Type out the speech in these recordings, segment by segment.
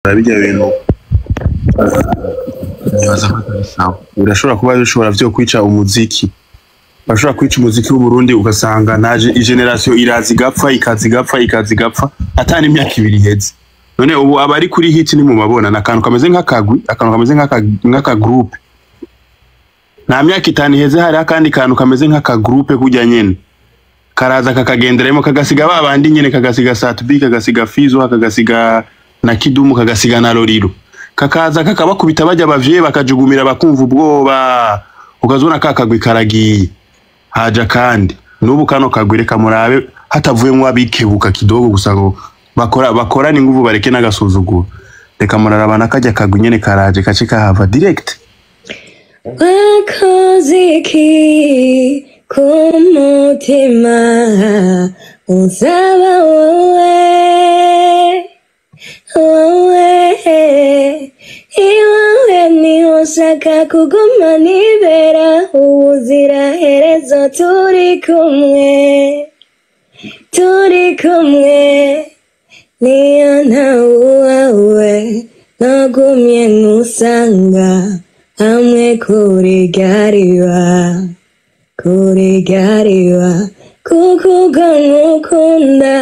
bijya bintu nibaza ko sawa birashobora kuba bishobora byo kwica umuziki bashobora kwica umuziki w'u Burundi ugasanga naje generation irazi gapfa ikazigapfa atani imyaka ibiri heze none ubu abari kuri hit ni mu mabona nakantu kameze nk'akagwi akantu kameze nk'aka group na myaka itani heze hari akandi kantu kameze nk'aka group kujya nyene karaza kakagenderemo kagasiga babandi nyene kagasiga Satbi kagasiga Fizo kagasiga na Kidumu kagasiga na Loriro kakaza kakabakubita bajya bavye bakajugumira bakumva ubwoba ukazona kakagwi karagiye haja kandi nubu kano kagwire kamurabe hatavuyemo abikebuka kidogo gusa bakora n'inguvu bareke nagasuzuguro reka murarabana kajya kagwi nyene karaje kace kahava direct wakoziki kumutima usaba wowe iwawe niho nshaka kuguma nibera ubuzira herezo turi kumwe niyo ntawe nagumye nkusanga hamwe kurigariwa kuko nkukunda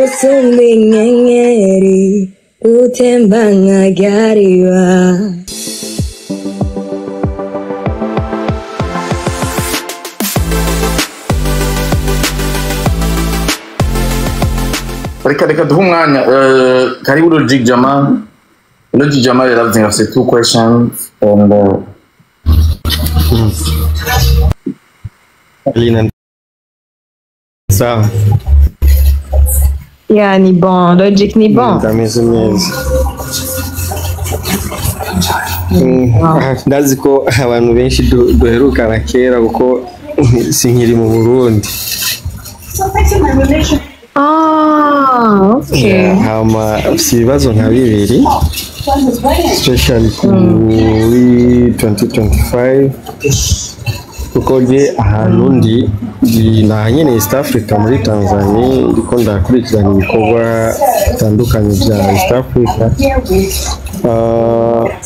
usumba inyenyeri utemba nkagariwa reka duhe umwanya karibu Logic Jamal yaravye afite 2 questions and Lina sawa ya ni bon Logic ni bon ndameze neza ndazi ko abantu benshi duherukana kera kuko sinkiri mu Burundi okay hama ibibazo nka bibiri especially kuri 2025 kuko je ahantu ndi nyene East Africa muri Tanzania ndiko ndakurikirana ibikorwa bitandukanye bya East Africa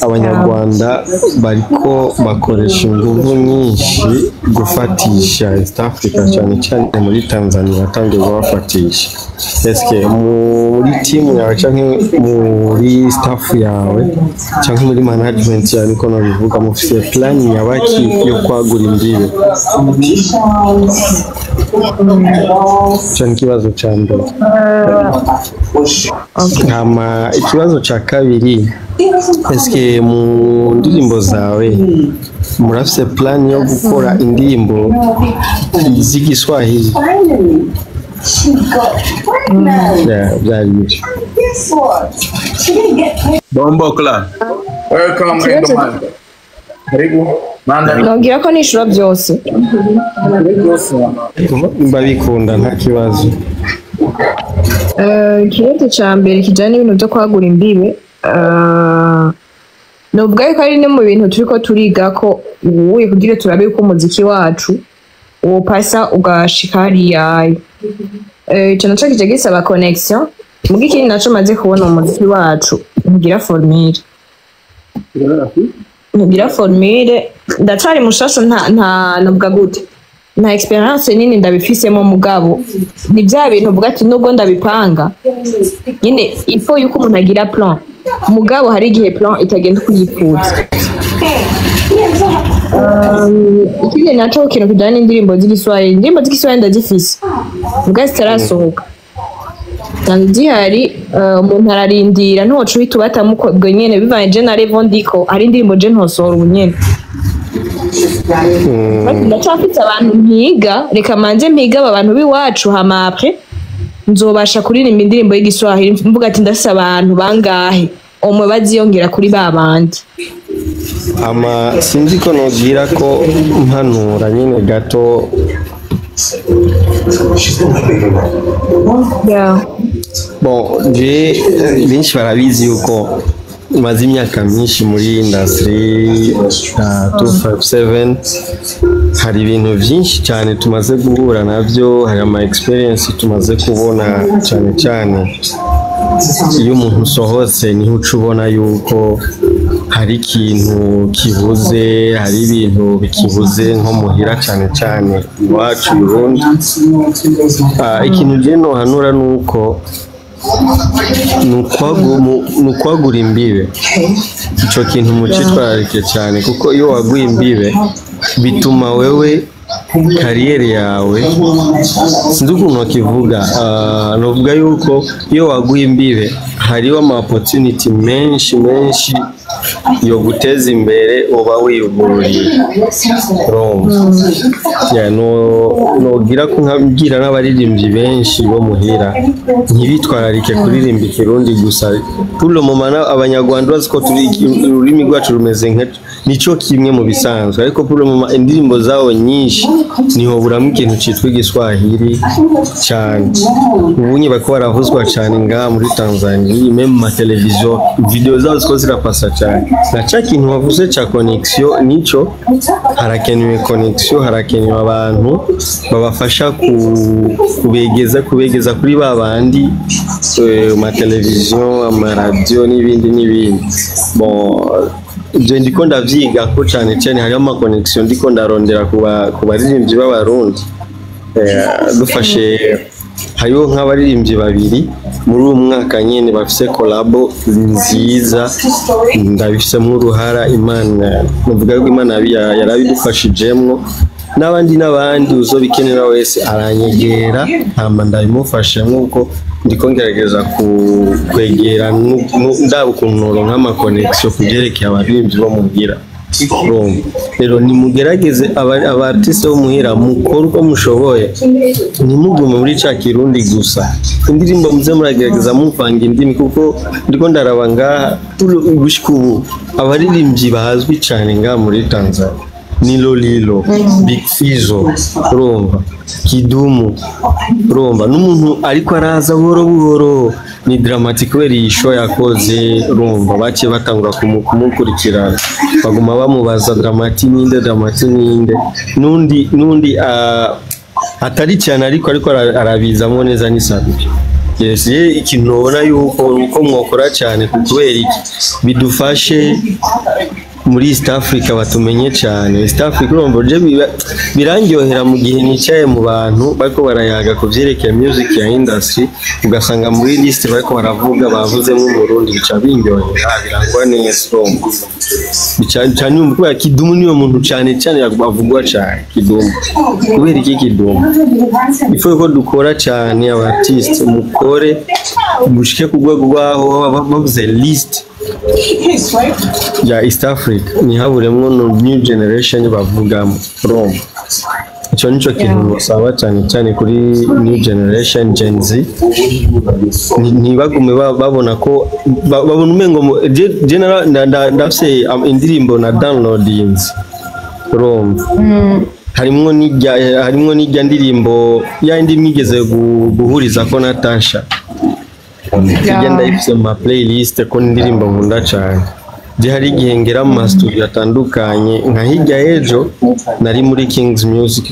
abanyarwanda bariko bakoresha ingufu nyinshi gufatisha East Africa cyane muri Tanzania batangiye bafatisha eske muri team yawe canke muri staff yawe canke muri management yawe niko nabivuga mufite plan yabaki yo kwagura imbibe cyane kibazo cyane kama ikibazo cha kabiri eske mu ndirimbo zawe murafise plan yo gukora indirimbo z'igiswahili Bombo Clan welcome karibu nogira ko nishura byose babikunda nta kibazo ikibazo cya mbere kijyanye n'ibintu byo kwagura imbibe nubwo ariko ari no mu bintu turiko turiga ko ubuye kugira turabe ko umuziki wacu uwo pasa ugashika hariya icyo naco kije gisaba connection mugi kindi naco maze kubona umuziki wacu ngira formule ndacari mushasho nta nubwa gute nta experience nini ndabifisemo mugabo ni bya bintu vuga ati nubwo ndabipanga nyine ifo yuko umuntu agira plan mugabo hari igihe plan itagenda kuyifuza ikindi naco kintu kijanye n'indirimbo z'igiswahili ndazifise vuga zitarasohoka kandi gihari umuntu ararindira ntoco uhita ubatamuko nyene bivanye je na level ndiko ari indirimbo je ntosohora ubunyene ndacafite abantu mpiga reka manje mpiga abantu biwacu hama après nzobasha kuririmba indirimbo y'igiswahili mvuga ati ndasa abantu bangahe omwe baziyongera kuri babandi ama sinzi ko nogira ko mpanura nyine gato bon je benshi barabizi yuko maze imyaka myinshi muri industry 257 hari ibintu byinshi cyane tumaze guhura navyo hari ama experience tumaze kubona cyane iyo umuntu usohotse niho uca ubona yuko hari ikintu kibuze, hari ibintu bikibuze nko muhira cyane cyane iwacu Burundi. Ikintu je nohanura nuko nukwagura imbibe, ico kintu mucitwararike cyane, kuko iyo waguye imbibe bituma wewe kariyeri yawe, sinzi ukuntu wakivuga, novuga yuko iyo waguye imbibe hariho ama opportunity menshi yo guteza imbere uba wivuriye. Nogira ko nkabwira n'abaririmbyi benshi bo muhira ntibitwararike kuririmba ikirundi gusa. Pulo momana abanyarwanda bazi ko turi ururimi rwacu rumeze nico kimwe mu bisanzwe, ariko pulo moma indirimbo zawo nyinshi niho buramo ikintu citwa igiswahili cyane. Ubunye bako baravuzwa cyane ngaha muri Tanzania, même ma television video zawo ziko zirapasa cyane. Na cha kintu wavuze cha connection nico, harakenewe connection, harakenewe abantu babafasha kubegeza kuri babandi ma television, ama radio n'ibindi. Bon, ibyo ndiko ndavyiga ko cyane hariho ama connection ndiko ndarondera ku baririmbyi b'abarundi. Dufashe hariho nk'abaririmbyi babiri muri uyu mwaka nyene bafise collabo nziza, ndabifisemo uruhara. Imana nuvuga ko Imana yarabidufashijemwo, n'abandi uzobikenera wese aranyegera hama ndabimufashemwo, kuko ndiko ngerageza kwegera ndaba ukuntu noronka ama connection kuvyerekeye abaririmbyi bo muhira. Rero nimugerageze abartiste bo muhira mukora uko mushoboye, ntimugume muri ca kirundi gusa. Indirimbo muze muragerageza muvanga indimi, kuko ndiko ndaraba ngaha gushika ubu abaririmbyi bahazwi cyane ngaha muri Tanzania ni Lolilo, Big Fizzo, urumva, Kidumu, urumva, n'umuntu ariko araza buhoro ni Dramatic kubera iyi show yakoze, urumva, bake batangura kumukurikirana baguma bamubaza Dramatic ninde nundi atari cyane ariko arabizamo neza n'isabye. Yes, ikintu nobona yuko uko mwokora cyane kubera iki bidufashe muri East Africa batumenye cyane. East Africa urumva je birangyohera mu gihe nicaye mu bantu bariko barayaga ku vyerekeye music ya industry, ugasanga muri list bariko baravuga bavuzemo mu Burundi, bica bindyohera, birangwa neza. Cyane umukuru ya Kidumu niyo muntu cyane bavugwa cyane. Kidumu kubera iki Kidumu ifo ko dukora cyane, abartiste mukore mushike ku rwego rwaho bavuze list ya East Africa ntihaburemwo no new generation bavugamo. Ico nico kintu musaba cyane kuri new generation Gen Z, ntibagume babona ko babona umengo general ndafse indirimbo na downloadings. Harimwo n'ijya ndirimbo yandi migeze guhuriza ko Natasha, igenda ifite ma playlist ko indirimbo nkunda cyane. Hari igihe ngera mu studio atandukanye, nka hirya ejo nari muri Kings Music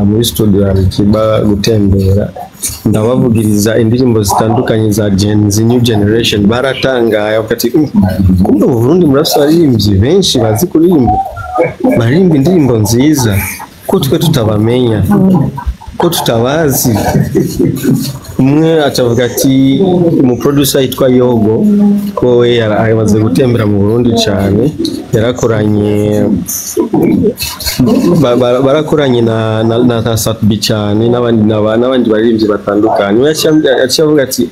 muri studio ya Kiba gutembera, ndabavugiriza indirimbo zitandukanye za Gen Z new generation. Baratangaye bakati kumbe mu Burundi murafite abaririmbyi benshi bazi kuririmba, baririmba indirimbo nziza, ko twe tutabamenya, ko tutabazi. Umwe acavuga ati mu producer yitwa Yogo ko we yarabaze gutembera mu Burundi cyane, barakoranye na Satbi cyane n'abandi baririmbyi batandukanye. Acavuga ati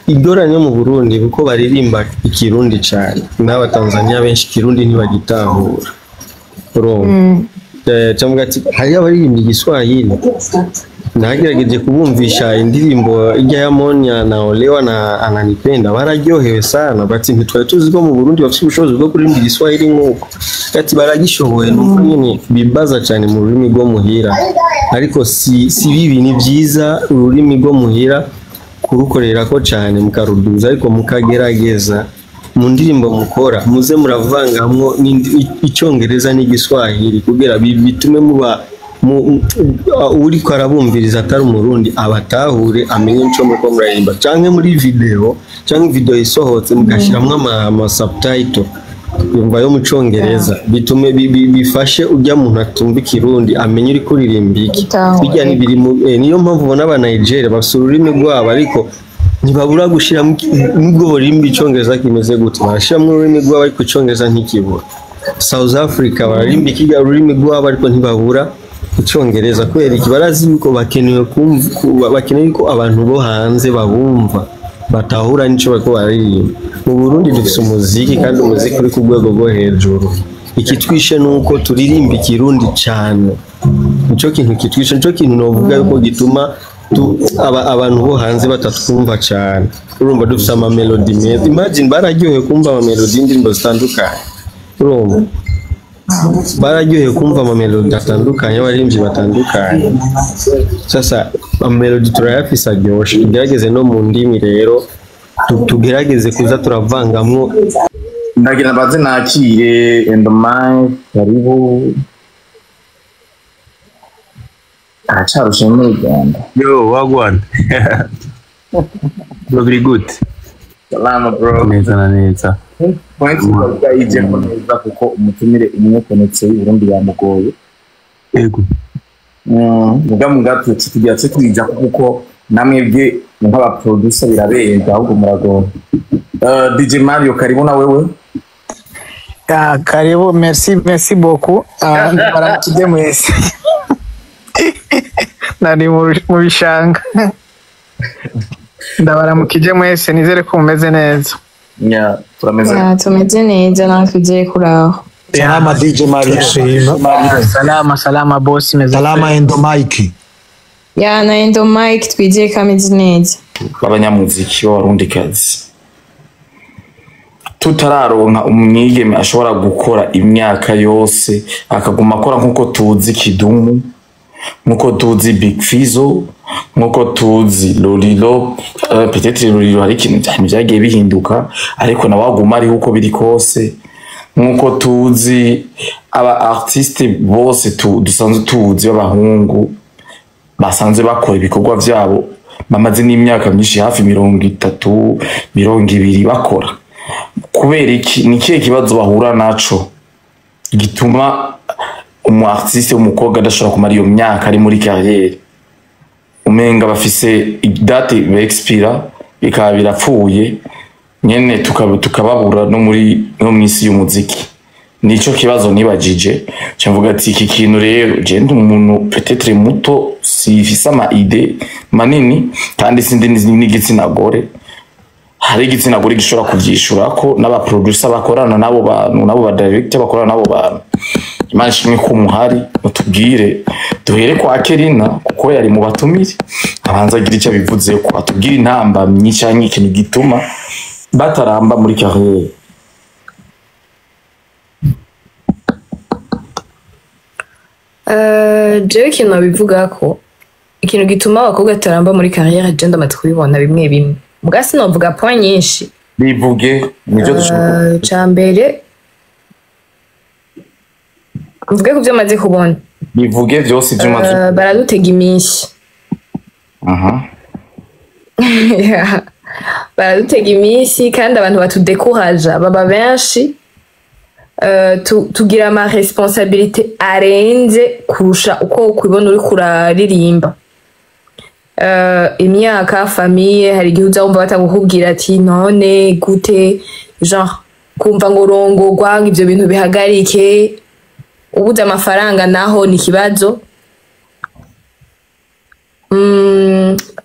igoranye yo mu Burundi kuko baririmba ikirundi cyane, n'abatanzania benshi ikirundi ntibagitahura. Acavuga ati hari abaririmbyi igiswahili, nagerageje kubumvisha indirimbo ijya ya Monya na Olewa na Ananipenda, bararyohewe sana. Bati ntitwari tuzi ko mu Burundi bafite ubushobozi bwo kuririmba igiswahili nk'uko, ati baragishoboye. Nuko nyine bibaza cyane mu rurimi rwo muhira, ariko si bibi, ni byiza ururimi rwo muhira kurukorera ko cyane mukaruduza, ariko mukagerageza mu ndirimbo mukora muze muravangamwo icyongereza n'igiswahili kugira bitume uriko arabumviriza atari umurundi abatahure amenye ico muko murayimba canke muri video canke video isohotse mugashiramwo ama subtitle yumva yo mu Congereza bitume bifashe ujya muntu atumva ikirundi amenye uri kuririmba iki bijya nibiri niyo mpamvu ubona aba Nigeria bafite ururimi rwabo ariko ntibabura gushiramo nubwo burimba Icongereza kimeze gute barashiramo ururimi rwabo ariko Icongereza ntikibura South Africa bararimba ikiga ururimi rwabo ariko ntibabura Icongereza kubera iki barazi yuko bakeneye ko abantu bo hanze babumva batahura nico bako baririmba mu Burundi dufite umuziki kandi umuziki uri ku rwego rwo hejuru ikitwishe nuko turirimba ikirundi cyane nico kintu kitwishe nico kintu novuga yuko gituma abantu bo hanze batatwumva cyane urumva dufite ama melody meza imagine bararyoheye kumva ama melody indirimbo zitandukanye urumva bararyoheye kumva ama melody atandukanye abaririmbyi batandukanye sasa ama melody turayafise aryoshe igerageze no mu ndimi rero tugerageze kuza turavangamwo ndagira baze nakire and my karibu acarushe mu Rwanda Yo, wagwan. Very good. salama bro Neza na neza. point ije neza kuko umutumire umwe konetse y'Uburundi yamugoye Ego. mugamu tugiye twija kuko namwebwe nk'aba producer birabenga ahubwo murago DJ Mario karibu na wewe karibu merci beaucoup baramukije mwese nari mu bishanga ndabaramukije mwese nizere ko mumeze neza tumeze neza natwe ugiye kuraho Salama DJ Mario. salama boss meze Salama Endo Mike. ya na Endo Mike twigiye kameze neza abanyamuziki b'Abarundikazi tutararonka umwigeme ashobora gukora imyaka yose akaguma akora nkuko tuzi Kidumu nkuko tuzi Big Fizzo nkuko tuzi Lolilo peut-être Lolilo hari ikintu byagiye bihinduka ariko nawaguma ari uko biri kose nkuko tuzi aba artiste bose dusanzwe tuzi b'abahungu basanze bakora ibikorwa vyabo bamaze n'imyaka myinshi hafi 30 20 bakora kubera iki ni kihe kibazo bahura naco gituma umu artiste umukobwa adashobora kumara iyo myaka ari muri carrière umenga bafise date expira bikaba birapfuye nyene tukababura no mu isi y'umuziki nico kibazo nibajije cyamvuga ati iki kintu rero je ndi umuntu peut-être muto sifisa ama idée manini kandi sindi n'igitsina gore hari igitsina gore gishobora kuvyishura ko n'aba producer bakorana nabo bantu nabo ba director bakorana nabo bantu Imana ishimwe ko muhari mutubwire duhere kwa Kerina kuko yari mu batumire abanza agira icyo bivuze ko atubwira intamba myinshi ikintu gituma bataramba muri carrière jewe ikintu nabivuga ko ikintu gituma abakobwa bataramba muri carrière je ndamaze kubibona bimwe bimwe muga sinovuga point nyinshi bivuge nivyo dushaka cambere mvuge ku byo maze kubona bivuge byose byo maze baradutega iminsi baradutega iminsi kandi abantu batudekuraja baba benshi tugira ama responsabilité arenze kurusha uko ukubona uri kuraririmba imyaka famille hari igihe uzumva batagukubwira ati none gute genre kumva ngo urongorwa ivyo bintu bihagarike ubuze amafaranga naho ni kibazo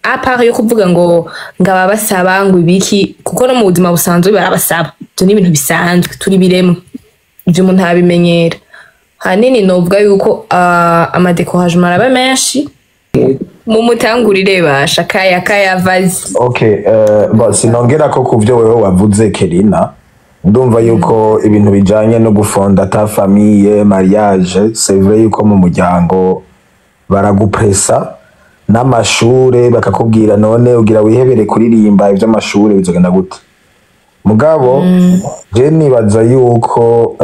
apart yo kuvuga ngo ngaba basaba ngo ibiki kuko no mu buzima busanzwe barabasaba byo ni ibintu bisanzwe turi biremwe ibyo umuntu abimenyera hanini novuga yuko amadecouragement araba menshi mu mutangurire basha kaya vazi Okay, boss nongera ko kuvyo wewe wavuze Kerina ndumva yuko ibintu bijanye no gufonda ta famille mariage c'est vrai yuko mu muryango baragupressa n'amashure bakakubwira none ugira wihebere kuririmba ivyo amashure bizogenda gute mugabo je nibaza yuko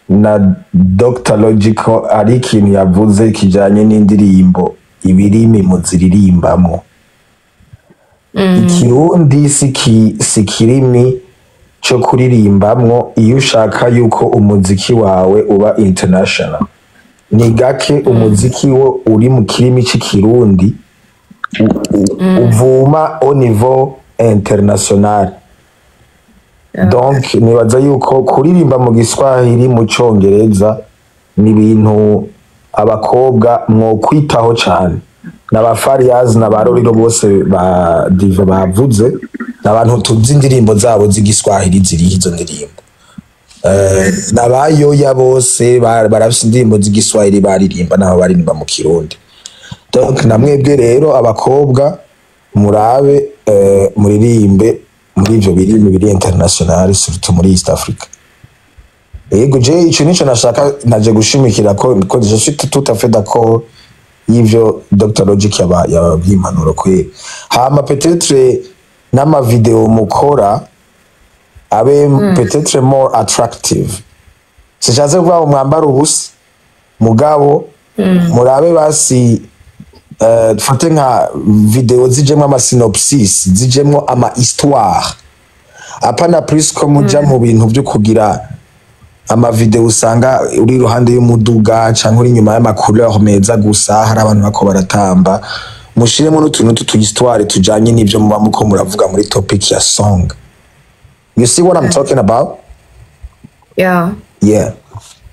na Dr Logical ari ikintu yavuze kijanye n'indirimbo ibirimi muziririmbamo. Ikirundi si kirimi cyo kuririmbamwo iyo ushaka yuko umuziki wawe uba international. Ni gake umuziki wo uri mu kirimi c'ikirundi uvuma au niveau international. Donc nibaza yuko kuririmba mu Giswahili mu Congereza ni ibintu abakobwa mwo kwitaho cyane. N'abafariaz n'abaroriro bose ba dive bavuze n'abantu tuzi indirimbo zabo z'igiswahili ziri hizo ndirimbo. N'abayoya bose barafise indirimbo z'igiswahili baririmba naho baririmba mu Kirundi. Donc namwebwe rero abakobwa murabe muririmbe muri ivyo birimi biri international surtout muri East Africa. Ego je ico nico nashaka naje gushimikira ko je suis tout à fait d'accord y'ivyo Dr Logic yabimpanuro kwe. Hama peut-être n'ama video mukora abe peut-être more attractive. Sishaze kuba umwambaro ubusa mugabo murabe basi dufate nka video zijemwo ama synopsis zijemwo ama histoire apana plus ko muja mu bintu byo kugira ama video usanga uri ruhande y'umuduga canke uri nyuma y'ama couleur meza gusa hari abantu bako baratamba mushiremo n'utuntu tu histoire tujanye n'ivyo muba muko muravuga muri topic ya song. You see what I'm talking about? Yeah. Yeah.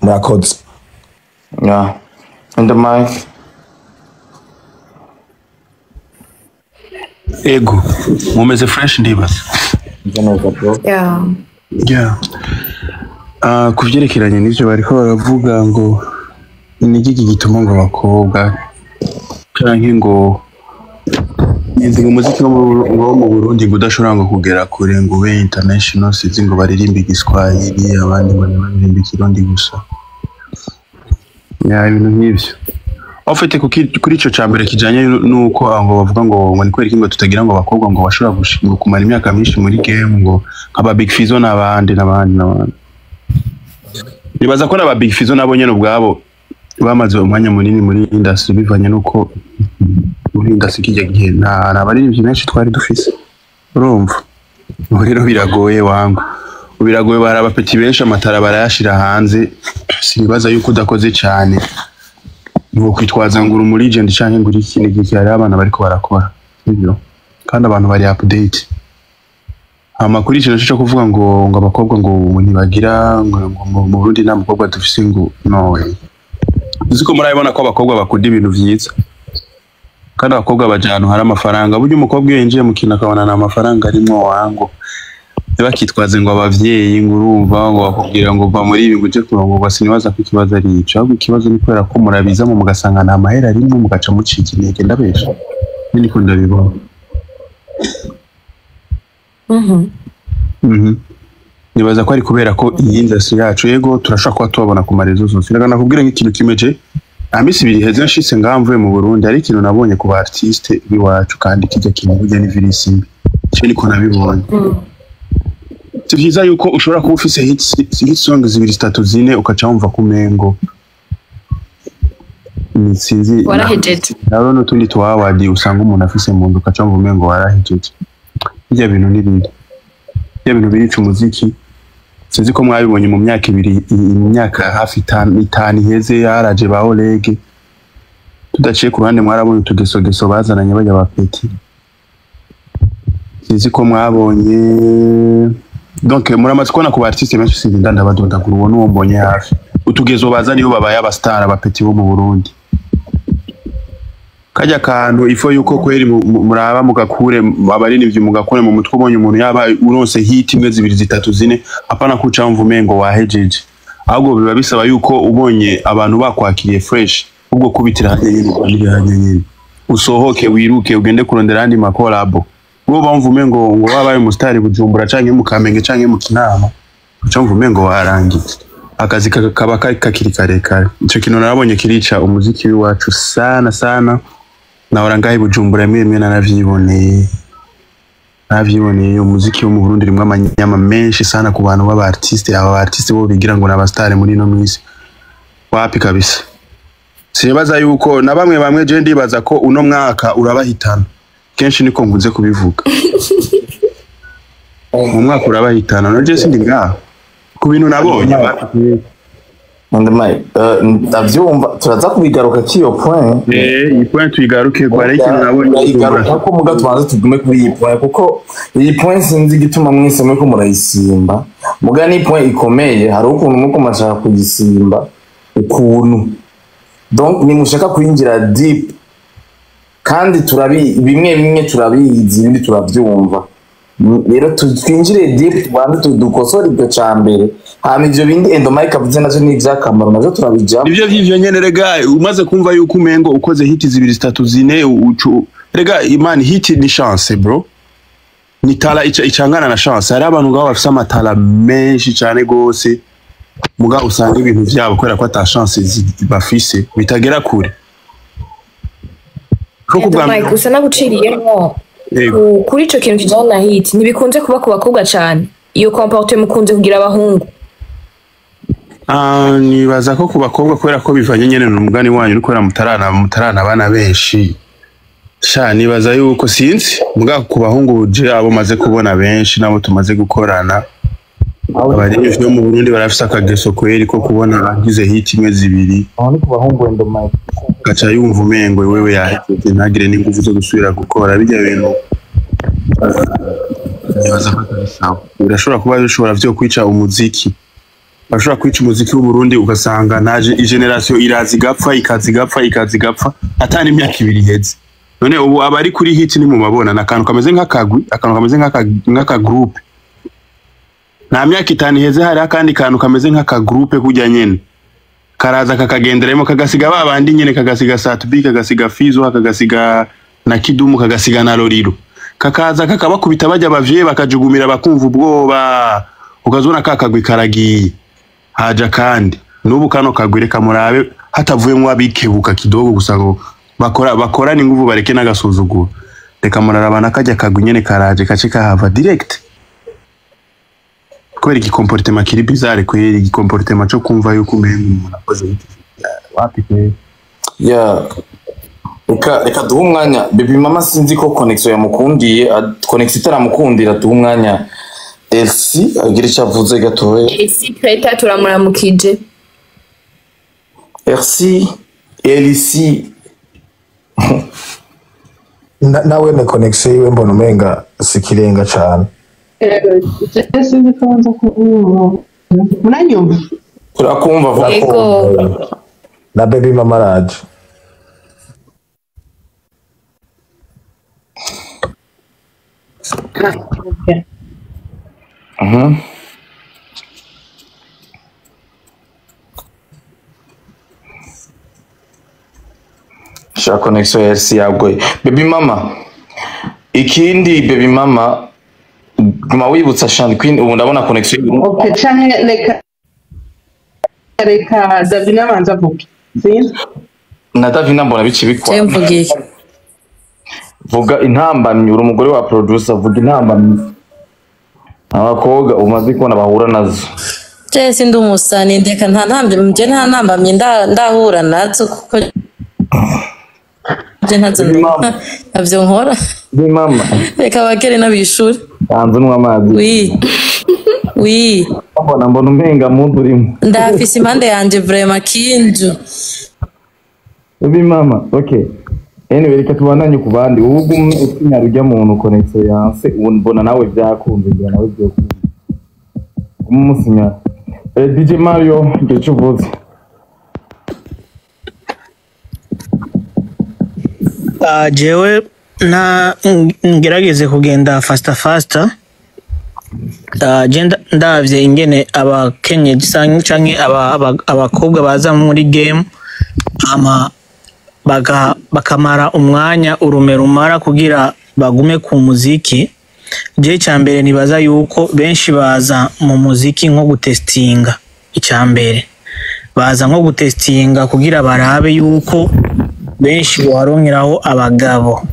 Murakoze. Yeah. And the mic. Ego mumeze fresh ndibaza. Yeah. Yeah. Kuvyerekeranye n'ivyo bariko baravuga ngo ni iki gituma ngo abakobwa canke ngo nzi ngo umuziki wo mu Burundi ngo udashobora ngo kugera kure ngo ube international sizi ngo baririmba igiswahili abandi ngo baririmba ikirundi gusa. Ya ibintu nk'ivyo. Ofete kuri ico cambere kijanye nuko ngo bavuga ngo ni kweri kingo tutagira ngo abakobwa ngo bashobora kumara imyaka myinshi muri game ngo aba Big Fizzo n'abandi. Nibaza ko n'aba Big Fizzo nabo nyene ubwabo bamaze umwanya munini muri industry bivanye nuko muri industry kijya gihe nta baririmbyi benshi twari dufise. Urumva? Rero biragoye wangu. Biragoye baraba peti benshi amatara barayashira hanze. Sinibaza yuko udakoze cyane. Ngo kwitwaza ngo muri legend canke ngo ikindi gihe hari abana bariko barakora ibyo kandi abantu bari update. Amakuru ikintu cyo kuvuga ngo abakobwa ngo ntibagira ngo mu Burundi nta mukobwa dufise ngo no way. Uziko murabibona ko abakobwa bakunda ibintu vyiza kandi abakobwa bajana hari amafaranga buryo umukobwa yinjiye mu kintu akabona na amafaranga arimo wango bakitwaze ngo abavyeyi ngo urumva ngo bakubwira ngo va muri ibi ngo uje kurongorwa sinibaza ko ikibazo ari ico ahubwo ikibazo ni kubera ko murabiza mu mugasanga nta mahera arimo mugaca mucika intege ndabesha nini ko ndabibona. Nibaza ko ari kubera ko iyi industry yacu yego turashaka kuba tubabona ku marezo zose. Ndagana kubwira nk'ikintu kimeje amisi biri heze nshitse ngamvuye mu Burundi ari ikintu nabonye ku ba artiste biwacu kandi kijya kintu burya ni virisi mbi cyo niko nabibonye. Tuviza yuko ushobora kuba ufise hit song zibiri zitatu zine ukaca wumva kumengo sinzi warahejeje naho n'utundi tuwawadi usanga umuntu afise mu ndu ukaca wumva umengo warahejeje. Ibyo bintu ni bindi ibyo bintu birica umuziki sinzi ko mwabibonye mu myaka ibiri imyaka hafi 5 iheze yaraje ba Oleg tudaciye ku ruhande mwarabonye tugesogeso bazananye bajya ba Peti sinzi ko mwabonye. Donc muramaze kubona ku artiste benshi sinzi ndandabadonda kuri uwo nuwo mbonye hafi utugezo bazani yo babaye abastar abapeti bo mu Burundi kajya kantu ifo yuko kweri muraba mugakure abarini ivyo mugakure mu mutwe ubonye umuntu yaba uronse hit imwe zibiri zitatu zine apana kuca mvumengo wahejeje ahubwo biba bisaba yuko ubonye abantu bakwakiriye fresh ubwo kubitira hanyene usohoke wiruke ugende kurondera andi makolabo ngo bamvume ngo wabaye umustari Bujumbura canke mu Kamenge canke mu Kinama uca mvume ngo warangiye akazi kaba kakiri kare. Ico kintu narabonye kirica umuziki wacu sana na orangaye Bujumbura mwe nanavyiboneye navyiboneye umuziki wo mu Burundi rimwe amanyama menshi sana ku bantu b'aba artiste bo bigira ngo n'abastare muri no mwisi wapi kabisa. Sibaza yuko na bamwe je ndibaza ko uno mwaka urabahitana kenshi niko nkunze kubivuga. Mu mwaka urabahitana no je sindi ngaho ku bintu nabonye ndavyumva turaza kubigaruka kiyo point iyi point tuyigaruke kwa reki nabonye igaruka ko muga tubanze tugume kuri iyi point kuko iyi point sinzi gituma mwese mwe ko murayisimba muga ni point ikomeye hari ukuntu muko mashaka kuyisimba ukuntu donc ni mushaka kwinjira deep kandi bimwe turabizi ibindi turavyumva rero twinjire deep tubanze tudukosora ibyo cyambere hama ivyo bindi Endomike avuze nazo ni ivyakamaro nazo turabijamo ivyo vy'ivyo nyene rega umaze kumva yuko umengo ukoze hit 2 3 4 rega imani hit ni chance bro ni tala icangana na chance hari abantu ngabo bafise amatala menshi cyane gose muga usanga ibintu vyabo kwera ko ata chance bafise bitagera kure Endomike usa naguciriyemo kuri ico kintu kijana na hit ntibikunze kuba ku bakobwa cyane iyo comportement mukunze kugira abahungu. Nibaza ko ku bakobwa kwera ko bivanye nyene n'umugani wanyu uri kwera mutarana abana benshi sha nibaza yuko sinzi muga ku bahungu je abo maze kubona benshi nabo tumaze gukorana abari yo mu Burundi barafise akageso kweri ko kubona agize hit imwe zibiri aho ku bahungu Endomike gacha yumva umengo wewe yaheze ntagire n'ingufu zo gusubira gukora bijya bintu nibaza ko sawa urashobora kuba bishobora vyo kwica umuziki bashobora kwica umuziki w'u Burundi ugasanga naje generation irazi gapfa ikazigapfa atani imyaka ibiri heze none ubu abari kuri hit ni mu mabona nakantu kameze nk'akagwi akantu kameze nk'aka group nta myaka itani heze hari akandi kantu kameze nk'aka group kujya nyene karaza kakagenderemo kagasiga babandi nyene kagasiga Satbi kagasiga Fizo kagasiga na Kidumu kagasiga na Loriro kakaza kakabakubita bajya bavye bakajugumira bakumva ubwoba ukazona kakagwi karagiye haja kandi nubu kano kagwire kamurabe hatavuyemo abikebuka kidogo gusa ngo bakora ni nguvu bareke nagasuzuguro reka murarabana kajya kagwi nyene karaje kace kahava direct kweri ki comportement kiri bizarre kweri ki comportement cyo kumva yuko umuntu akoze wapi kweri reka duha umwanya baby mama sinzi ko connection yamukundiye connection itaramukundira duha umwanya Elsie agira icyo avuze gatoya Elsie tweta turamuramukije Elsie nawe ne connection yiwe mbona umenga sikirenga cyane sinzi ko nza munanyumva turakumva na baby mama raje sha connection ya Elsie yagoye baby mama ikindi baby mama guma wibutsa Shandi Queen ubu ndabona connection okay cyane reka Davina manza vuga sinzi na Davina mbona bicibikwa mvugiye vuga intambamyi uri umugore wa producer vuga intambamyi abakobwa umaze kubona bahura nazo Jesse ndi umusani ndeka nta ntambamye ndahura nazo kuko je ntazo navyo nkora mama reka bakere nabishuri yanzu n'amazi oui mbona umenga muntu urimo ndafise impande yanje vraiment kinju mama okay anyway reka tubandanye ku bandi ubu utinya rujya muntu connection yanse ubona nawe byakunze ngira nawe byo umusinya DJ Mario ngiye uvuze jewe na ngerageze kugenda faster ndavye ingene abakenyezi canke abakobwa baza muri game ama bakamara umwanya urume rumara kugira bagume ku muziki. Je cyambere nibaza yuko benshi baza mu muziki nko gutestinga, icyambere baza nko gutestinga kugira barabe yuko benshi boharonkeraho abagabo.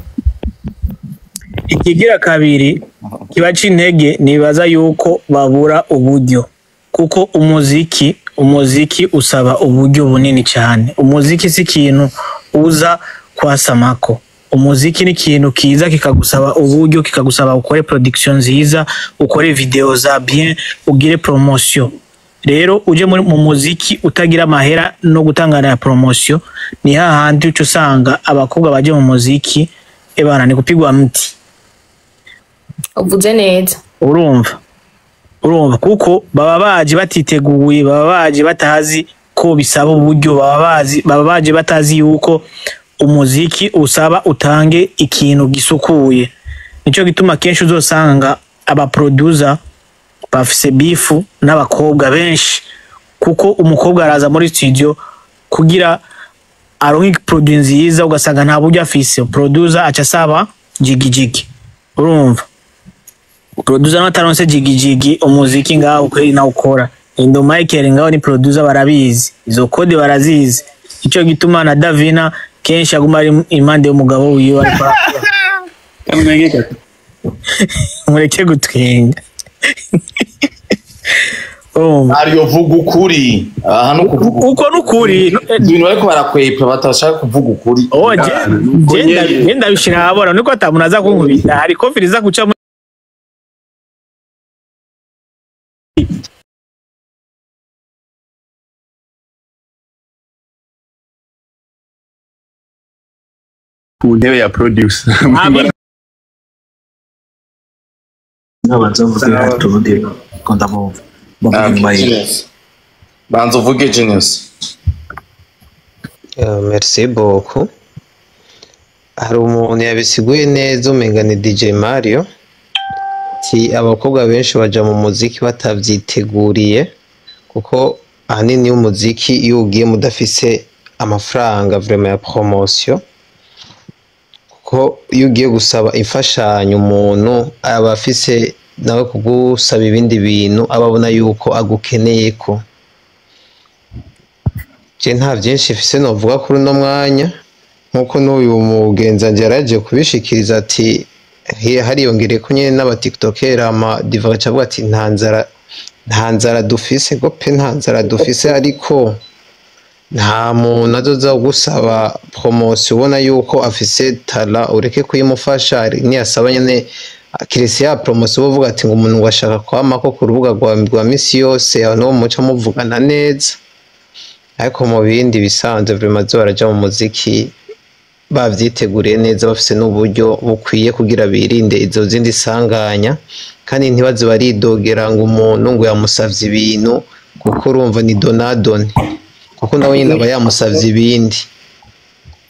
Ikigira kabiri kibaca intege nibaza yuko babura uburyo kuko umuziki usaba uburyo bunini cyane. Umuziki si ikintu uza kwasamako. Umuziki ni ikintu kiza kikagusaba uburyo, kikagusaba ukore production nziza, ukore video za bien, ugire promotion. Rero uje mu muziki utagira amahera no gutangana ya promotion, ni hahandi uco usanga abakobwa baje mu muziki ebana ni kupigwa mti. uvuze neza. Urumva kuko baba baje batiteguye, baba baje batazi ko bisaba uburyo, baba baje batazi yuko umuziki usaba utange ikintu gisukuye. Nico gituma kenshi uzosanga aba producer bafise bifu n'abakobwa benshi, kuko umukobwa araza muri studio kugira aronke produit nziza, ugasanga nta buryo afise. Producer aca saba jigijigi. Urumva producer nataronse jigijigi, umuziki ngaho kweli na ukora Indo Michael ngaho ni producer barabizi, izo code barazizi. Ico gituma na Davina kenshi aguma ari impande y'umugabo wiwe ariko mureke gutwenga. Ariyo vuga ukuri. Aha no kuvuga uko nukuri ibintu bariko barakwepa batashaka kuvuga ukuri. Genda bishira habora niko atamuntu aza kunkubita, hari coffee iza guca ku ntebe ya producer. Nabanza vuga turundi konda mu banza uvuge Genius. Merci beaucoup. Hari umuntu yabisiguye neza umenga ni DJ Mario, ti abakobwa benshi baja mu muziki batavyiteguriye, kuko ahanini umuziki iyo ugiye mudafise amafaranga vraiment ya promotion, kuko iyo ugiye gusaba imfashanyo umuntu aba afise nawe kugusaba ibindi bintu ababona yuko agukeneye ko. Je nta byinshi mfise novuga kuri no mwanya, nkuko n'uyu mugenza nje yaraje kubishikiriza ati hariyongereye ko nyene n'aba TikToker ama diva cavuga ati nta nzara dufise go pe nta nzara dufise, ariko nta muntu azoza gusaba promotion ubona yuko afise tala ureke kuyimufasha. Ni asaba nyene Kirisiya promotion uvuga ati ngo umuntu ngashaka kwama ko ku rubuga rwa misi yose aho no muca muvugana neza, ariko mu bindi bisanzwe vraiment zo baraja mu muziki bavyiteguriye neza, bafise n'uburyo bukwiye kugira birinde izo zindi sanganya, kandi ntibaze baridogera ngo umuntu ngo yamusavye ibintu, kuko urumva ni donadone, kuko nawe nyine aba yamusavye ibindi.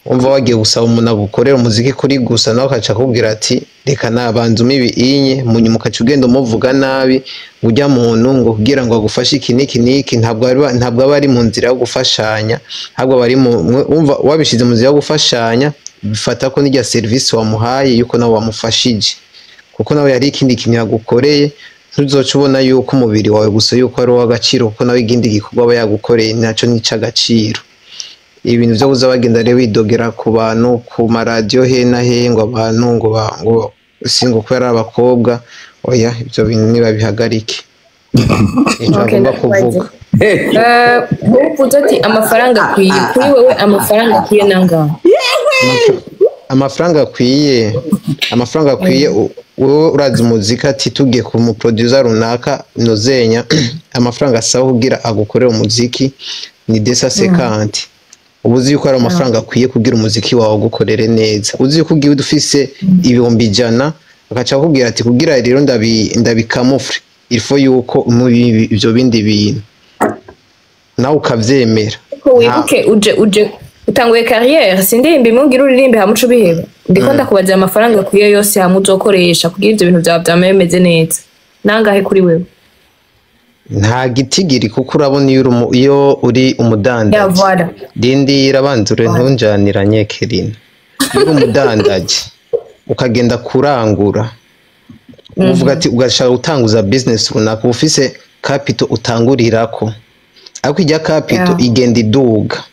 Umva wagiye gusaba umuntu agukorera umuziki kuri gusa, nawe akaca akubwira ati reka nabanza umibi inye, munyuma ukaca ugenda umuvuga nabi, ujya muntu ngo kugira ngo agufashe iki niki, ntabwo aba ari mu nzira yo gufashanya, ahubwo bari umva wabishize mu nzira yo gufashanya, bifata ko n'irya service wamuhaye yuko nawe wamufashije, kuko nawe yari ikindi kintu yagukoreye. Ntuzoca ubona yuko umubiri wawe gusa yuko ari uw'agaciro, kuko nawe igindi gikorwa aba yagukoreye naco ni c'agaciro. Ibintu byo kuza bagenda rero widogera ku bantu ku maradiyo he na he ngo abantu ngo singo kwera abakobwa, oya ibyo bintu niba bihagarike. Icyo agomba kuvuga uvuze ati amafaranga akwiye kuri wewe, amafaranga akwiye nangahe? Amafaranga akwiye wowe urazi umuziki ati tugiye ku mu producer runaka nozenya amafaranga asaba kugira agukorera umuziki ni 250. Ubuzi yuko ari amafaranga akwiye kugira umuziki wawe gukorere neza. Uzi yuko ugiye udufise ibihumbi 100 akaca kugira ati kugira rero ndabikamufre ilfo yuko muri ibyo bindi bintu nawe ukavyemera. Wibuke uje utanguye carrière sindirimba imubwira uririmbe hamuco biheba, ndiko ndakubaza amafaranga akwiye yose hamuzokoresha kugira ivyo bintu byawe byamemeze neza, nangahe kuri wewe? Nta gitigiri, kuko urabona iyo uri umudandaji dindira banzure ntunjaniranye Kerina, iyo umudandaji ukagenda kurangura uvuga ati ugashaka utanguza business runaka ufise capital utangurirako, ariko ijya capital igenda iduga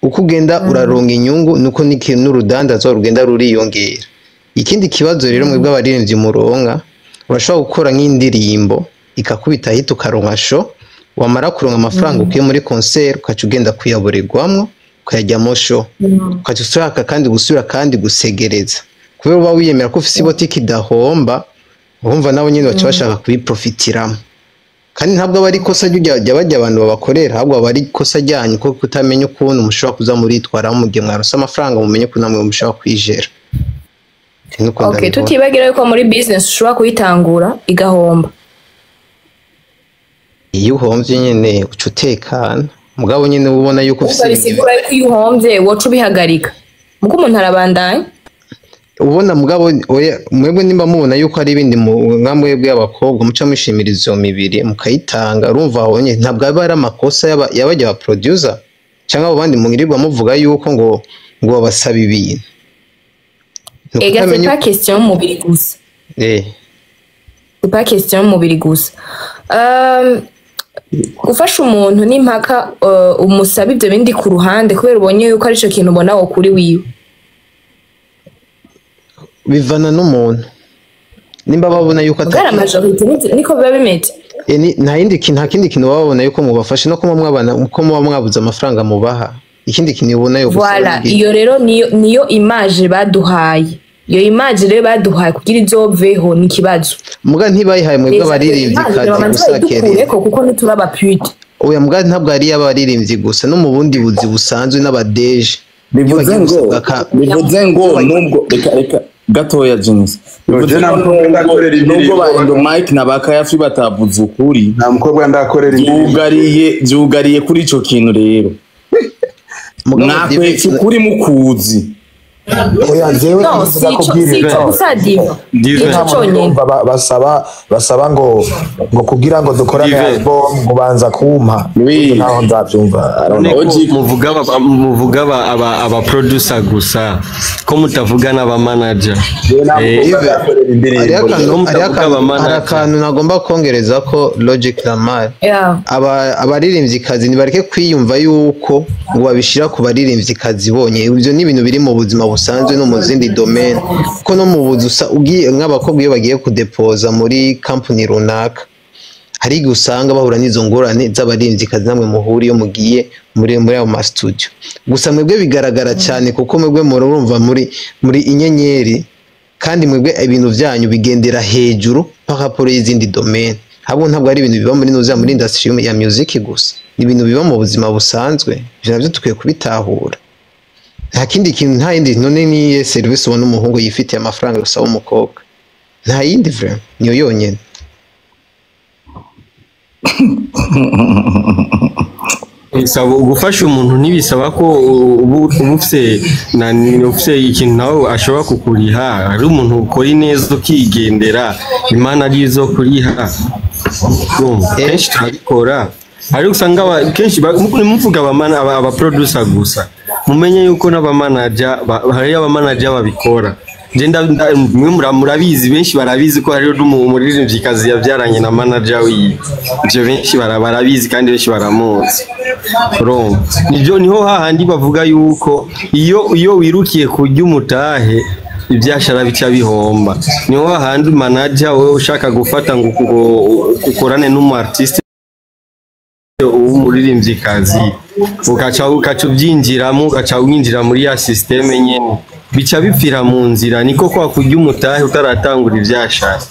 uko ugenda uraronga inyungu, nuko n'ikintu n'urudandazo rugenda ruriyongera. Ikindi kibazo rero mwebwe abaririmbyi muronka urashobora gukora nk'indirimbo ikakubita hit ukaronka show wamara kuronka amafaranga ukiye muri concert ukaca ugenda kuyaborerwamwo ukayajyamo show ukaca ushaka kandi gusubira kandi gusegereza kubera uba wiyemera ko ufise ibotiki idahomba urumva nabo nyine baca bashaka kubiprofitiramo kandi ntabwo aba ari ikosa ry'ujya bajya abantu babakorera ahubwo aba ari ikosa ryanyu ko kutamenya ukuntu mushobora kuza muritwaramo mu gihe mwarose amafaranga mumenye ko namwe mushobora kwijera. Okay, tutibagira yuko muri business ushobora kuyitangura igahomba. Iyo uhombye nyene uca utekana mugabo nyene ubona yuko ufise bisigura yuko iyo uhombye woca ubihagarika muko umuntu arabandanya ubona mugabo mwebwe nimba mubona yuko ari ibindi mwamwebwe y'abakobwa muca mwishimiriza iyo mibiri mukayitanga urumva aho nyene ntabwo aba ari amakosa yabajya ba producer cyangwa abo bandi mungirirwa muvuga yuko ngo babasaba ibintu. Ega c'est pas question mubiri gusa. C'est pas question mubiri gusa. Gufasha umuntu n'impaka umusaba ibyo bindi ku ruhande kubera ubonye yuko ari cyo kintu ubona wo kuri wiwe. Bivana n'umuntu. Nimba babona yuko atari majority niko biba bimeze. Nta kindi kintu babona yuko mubafashe no kuma mwabana uko muba mwabuza amafaranga mubaha. Ikindi kintu ubona yuko voilà iyo rero niyo image baduhaye. Iyo image rero baduhaye kugira izoveho ni kibazo. Muga ntibayihaye mwebwe baririmbyi kazi gusa kere. Kuko nituraba pute. Oya muga ntabwo ari abaririmbyi gusa no mu bundi buzi busanzwe n'abadeje. Bivuze ngo nubwo reka gatoya James. Bivuze nubwo bahindo Mike na bakayafi batavuze ukuri. Nta mukobwa ndakorera byugariye kuri ico kintu rero. Nakwe ukuri mukuzi. Oya jewe basaba ngo kugira ngo dukorane album ngo banza kumpa naho nzabyumva muvuga aba producer gusa ko mutavugana aba manager ari akantu nagomba kongereza ko Logic Lamar abaririmbyi kazi nibareke kwiyumva yuko ngo babishira ku baririmbyi kazi bonye ibyo ni ibintu biri mu buzima busanzwe no mu zindi domaine ko no mu buzusa ugiye nk'abakobwa iyo bagiye kudepoza muri company runaka hari gusanga bahura n'izo ngorane z'abaririmbyi kazi namwe muhuri yo mugiye muri ayo ma studio gusa mwebwe bigaragara cyane kuko mwebwe murumva muri inyenyeri kandi mwebwe ibintu byanyu bigendera hejuru pakaporo y'izindi domaine habo ntabwo ari ibintu biba muri nuza muri industry ya music gusa ni ibintu biba mu buzima busanzwe byo tukwiye kubitahura. Nta kindi kintu nta yindi none niye service ubona umuhungu yifitiye amafaranga usaba umukobwa nta yindi vraiment niyo yonyene. Bisaba gufasha umuntu ntibisaba ko ubufse ikintu nawe ashobora kukuriha ari umuntu ukora neza ukigendera imana ari zo kuriha kenshi turabikora ari usanga kenshi muvuga aba producer gusa mumenye yuko n'abamanager hari abamanager babikora murabizi benshi barabizi ko hari umuririmbyi kazi yabyaranye na manager wiwe ibyo benshi barabizi kandi benshi baramuzi nibyo niho hahandi bavuga yuko iyo wirukiye kurya umutahe ibyashara bica bihomba niho hahandi manager wowe ushaka gufata ngo ukorane n'umu artiste umuririmbyi kazi ukaca ubyinjiramo ukaca winjira muri ya systeme nyene bica bipfira mu nzira niko kwa kurya umutahe utaratangura ibyashara.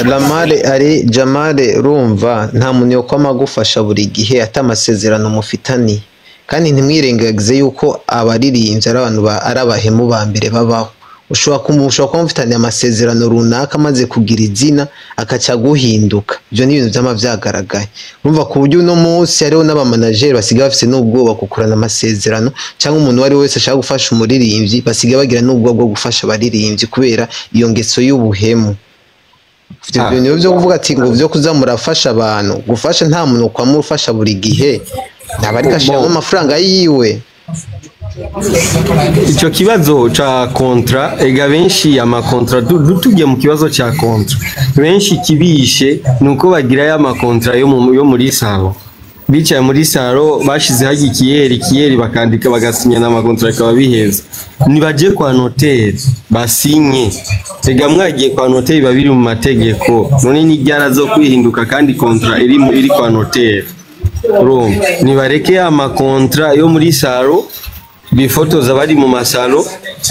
Lamare ari Jamale rumva nta muntu yo kwamagufasha buri gihe atamasezerano mufitani kandi ntimwirengagize yuko abaririmbyi ari abantu ari abahemu ba mbere babaho ushobora kumufitanya amasezerano runaka maze kugira izina akaca guhinduka ibyo ni ibintu byama byagaragaye urumva ku buryo uno munsi hariho n'abamanager basigaye bafite n'ubwoba kukurana amasezerano cyangwa umuntu wari wese ashaka gufasha umuririmbyi basigaye bagira n'ubwoba bwo gufasha abaririmbyi kubera iyo ngeso y'ubuhemu. Ibyo niyo byo kuvuga ati ngo byo kuzamurafasha abantu gufasha nta muntu kwamufasha buri gihe ntabari kashiramo amafaranga yiwe. Icyo kibazo cha kontra ega benshi amakontra tugiye mu kibazo cha kontra benshi kibishe nuko bagira ya makontra yo muri sabo bicaye muri saro bashize hagi kiyeri bakandika bagasinya n'amakontra akaba biheza nibaje kwa notaire basinye tega mwagiye kwa notaire babiri mu mategeko none ni ryara zo kwihinduka kandi kontra iri kwa notaire urumva nibareke amakontra yo muri saro bifotoza bari mu masalo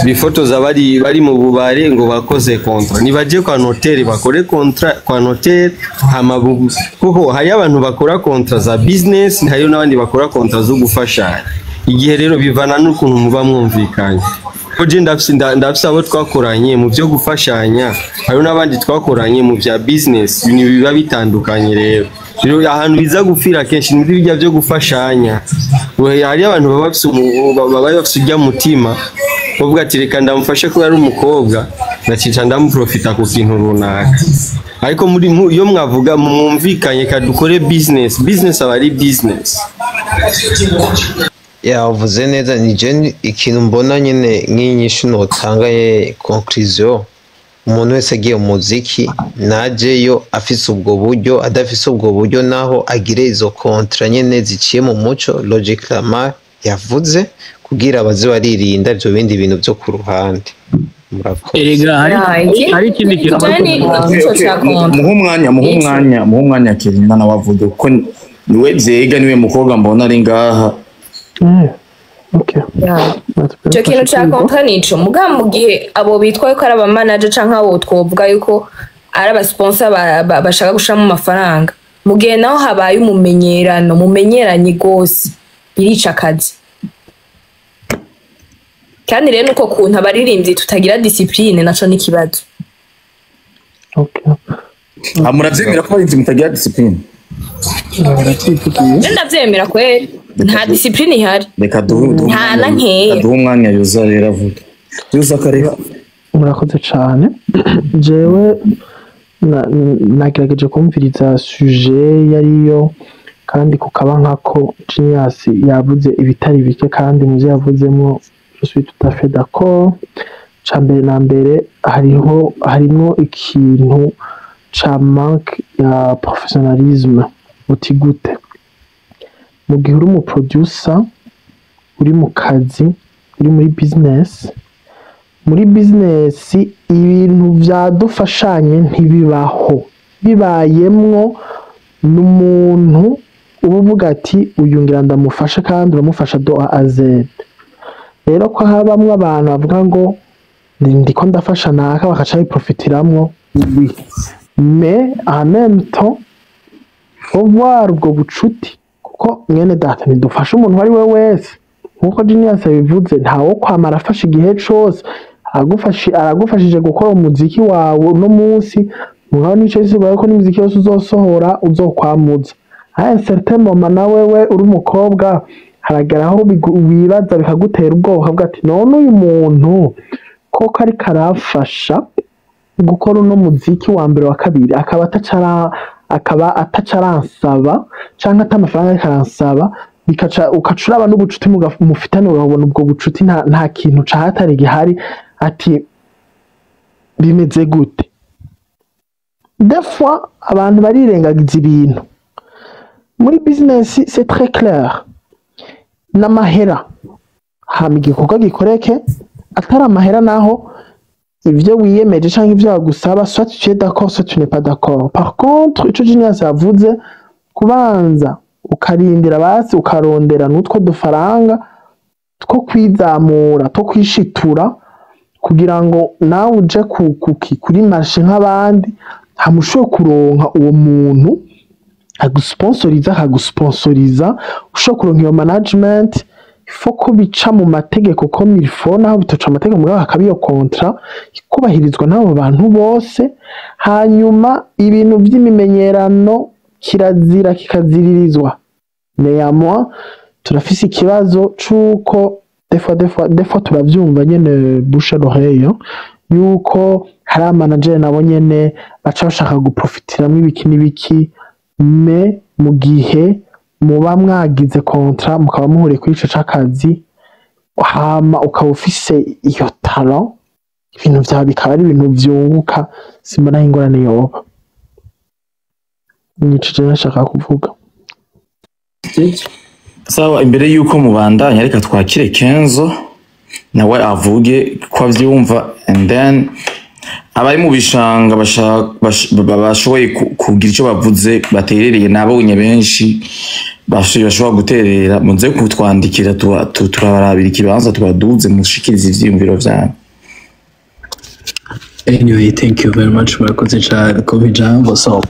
bifotoza bari mu bubare ngo bakoze kontra nibaje kwa notaire bakore kontra kwa notaire hamabugu kuko hari abantu bakora kontra za business hari n'abandi bakora kontra zo gufashanya igihe rero bivana n'ukuntu muba mwumvikanye ko je ndafise abo twakoranye mu byo gufashanya hari n'abandi twakoranye mu bya business ibintu biba bitandukanye rero ahantu biza gupfira kenshi muri bijya byo gufashanya hari abantu baba bafise ujya mutima bavuga ati reka ndamufashe ko yari umukobwa ndacica ndamuprofita ku kintu runaka ariko muri iyo mwavuga mwumvikanye kadukore business aba ari business yavuze neza ni je ikintu mbona nyine nk'inyishu notanga ye conclusion umuntu wese agiye mu muziki najeyo afise ubwo buryo adafise ubwo buryo naho agire izo kontra nyene ziciye mu muco Logic Lamar yavuze kugira abaze baririnda ibyo bindi bintu byo ku ruhande erega hari ikindi kintu muhe umwanya Kirina nawe avuga ko niwe vyega niwe mukobwa mbona ari ngaha icyo kintu cya kontra nico muga mu gihe abo bitwa ko ari abamanager canke abo twovuga yuko ari abasponsa bashaka gushiramo amafaranga mu gihe naho habaye mumenyeranye gose birica akazi kandi rero nuko kuntu abaririmbyi tutagira discipline naco n'ikibazo muravyemera ko abaririmbyi mutagira discipline ndavyemera kweri nta discipline ihari reka duhe umwanya yuza rero avuga yuza kareba murakoze cyane jewe nagerageje kumviriza sujet yariyo kandi kukaba nkako Genius yavuze ibitari bike kandi muzi yavuzemo je suis tout à fait d'accord cambere na mbere harimo ikintu ca manque ya professionnalisme uti gute mu gihe uri mu producer uri mu kazi uri muri business ibintu byadufashanye ntibibaho bibayemwo n'umuntu uvuga ati uyu ngira ndamufasha kandi uramufasha do A à Z rero ko habamwe abantu bavuga ngo ndiko ndafasha naka bakaca biprofitiramwo mais en même temps faut voir ubwo bucuti kuko mwene data ntidufasha umuntu wari we wese nkuko Genius yabivuze ntawo kwamara afasha igihe cose aragufashije gukora umuziki wawe no munsi mugabo nico sibaye ko n'umuziki wose uzosohora uzokwamuza aya certain moment nawe uri umukobwa harageraho wibaza bikagutera ubwoba ukavuga ati none uyu muntu koko ari karafasha gukora uno muziki wa mbere wa kabiri akaba atacaransaba canke atamafaranga ariko aransaba ukacuraba n'ubucuti mufitane urabona ubwo bucuti nta kintu cahatari gihari ati bimeze gute des fois abantu barirengagiza ibintu muri business c'est très clair n'amahera hama igikorwa gikoreke atari amahera naho ivyo wiyemeje canke ivyo bagusaba soit tu es d'accord soit tu n'es pas d'accord par contre ico Genius yavuze kubanza ukarindira basi ukarondera n'utwo dufaranga two kwizamura two kwishitura kugira ngo nawe uje kuri marché nk'abandi hamushoye kuronka uwo muntu akagusponsoriza ushobora kuronka iyo management faut ko bica mu mategeko ko milfo naho bitoca amategeko mugabo hakaba iyo kontra ikubahirizwa n'abo bantu bose hanyuma ibintu by'imimenyerano kirazira kikaziririzwa néanmoins turafise ikibazo cuko des fois turavyumva nyene bouche l'oreille yuko hari amanager nabo nyene baca bashaka guprofitiramwo ibiki n'ibiki me mu gihe muba mwagize kontra mukaba muhuriye kuri ico c'akazi hama ukaba ufise iyo talent ibintu vyawe bikaba ari ibintu vyunguka simbona ingorane yoba nico je nashaka kuvuga sawa imbere yuko mubandanya reka twakire Kenzo nawe avuge ko avyumva and then abari mu bishanga bashoboye kugira ico bavuze baterereye nabonye benshi bashobora guterera muze kutwandikira turabarabira ikibanza tubaduze mushikiriza ivyiyumviro vyanyu. Anyway, thank you very much murakoze cyane ko bijambo. So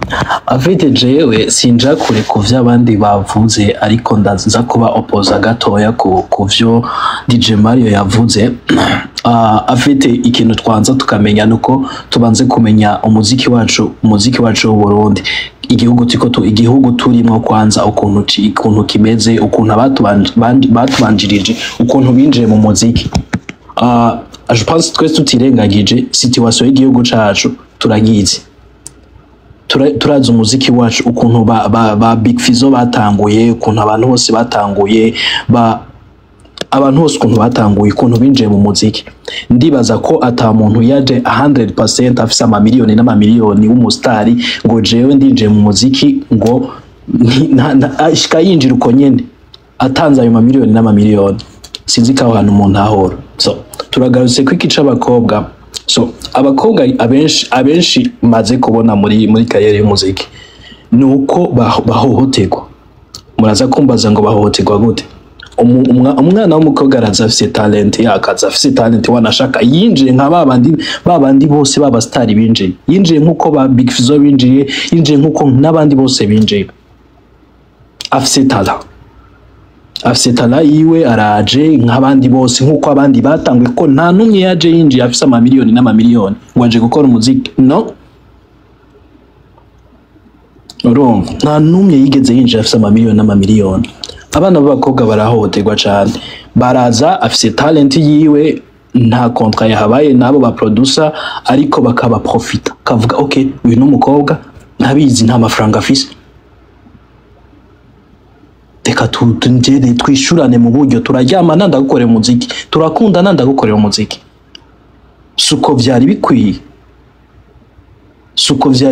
afite jewe sinja kure ku vy'abandi bavuze ariko ndaza kuba opposa gatoya ku vyo DJ Mario yavuze. Afite ikintu twanza tukamenya nuko tubanze kumenya umuziki wacu w'u Burundi, igihugu turimo kwanza ukuntu kimeze, ukuntu batubanjirije, ukuntu binjiye mu muziki. Je pense twese tutirengagije situation y'igihugu cacu turagize, turazi umuziki wacu ukuntu ba Big Fizzo batanguye, ukuntu abantu bose batanguye, abantu bose ukuntu batanguye, ukuntu binjiye mu muziki. Ndibaza ko ata muntu yaje 100% afise amamiliyoni n'amamiliyoni w'umusitari ngo jewe ndinjiye mu muziki ngo ashika yinjira uko nyene atanze ayo mamiliyoni n'amamiliyoni. Sinzi ko ahantu umuntu ahora. So turagarutse ko ikica abakobwa. So abakobwa abenshi maze kubona muri kariyeri y'umuziki nuko bahohoterwa. Muraza kumbaza ngo bahohoterwa gute? Umwana w'umukobwa araza afise talent yakaza afise talent wanashaka yinjiye nka babandi bose baba star binjiye, yinjiye nkuko ba Big Fizzo binjiye, yinjiye nkuko n'abandi bose binjiye. Afise tala yiwe araje nk'abandi bose nkuko abandi batangwe ko nta numwe yaje yinjiye afise amamiliyoni n'amamiliyoni ngo aje gukora umuziki. No, urumva nta numwe yigeze yinjiye afise amamiliyoni n'amamiliyoni. Abana b'abakobwa barahohoterwa cyane, baraza afise talent yiwe nta contrat yahabaye nabo ba producer ariko bakaba profita kavuga okay uyu n'umukobwa ntabizi nta mafaranga afise, reka tungere twishurane mu buryo turaryamana ndagukorera umuziki, turakundana ndagukorera umuziki. Suko vyari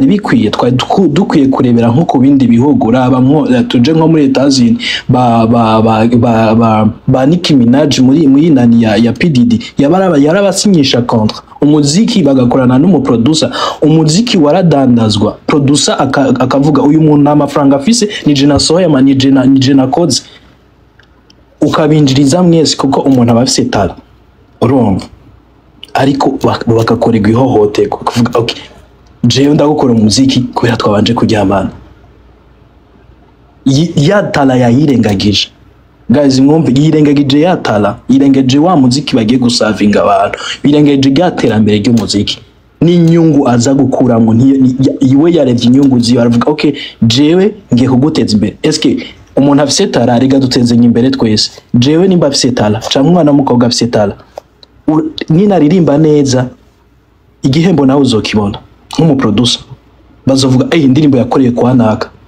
bikwiye twari dukwiye kurebera nko ku bindi bihugu. Raba tuje nko muri Etazini ba Nicki Minaj muri nani ya PDD yarabasinyisha contrat umuziki bagakorana n'umuproducer, umuziki waradandazwa, producer akavuga uyu muntu nta mafaranga afise nije nasohoye nije nakoze, ukabinjiriza mwese kuko umuntu aba afise tala, urumva. Ariko bagakorerwa ihohoterwa kuvuga okay jewe ndagukora umuziki kubera twabanje kuryamana. Ya tala yayirengagije. Guys mwumve yirengagije ya tala, yirengeje wa muziki bagiye gusavinga abantu, birengeje gaterambere ry'umuziki n'inyungu aza gukuramo. Iwe yarebye inyungu ziyo aravuga okay jewe ngiye kuguteza imbere. Eske umuntu afise tala rega dutenzenye imbere twese. Jewe nimba afise tala cyangwa umwana w'umukobwa afise tala nina ririmba neza igihembo nawe uzokibona nk'umuproducer. Bazovuga indirimbo yakoreye kwa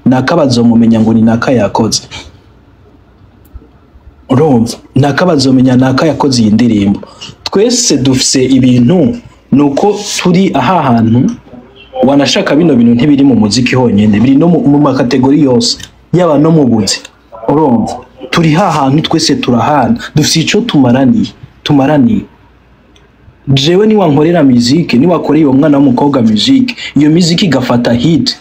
naka bazomumenya ngo ni naka yakoze, urumva, naka bazomenya naka yakoze iyi ndirimbo. Twese dufise ibintu nuko turi aha hantu wanashaka bino bintu ntibiri mu muziki honyene, biri no mu makategori yose yaba no mu buzi, urumva. Turi ha hantu twese turahana, dufise ico tumaraniye. Jewe ni wankorera muziki, ni wakoreye umwana w'umukobwa muziki, iyo muziki gafata hit,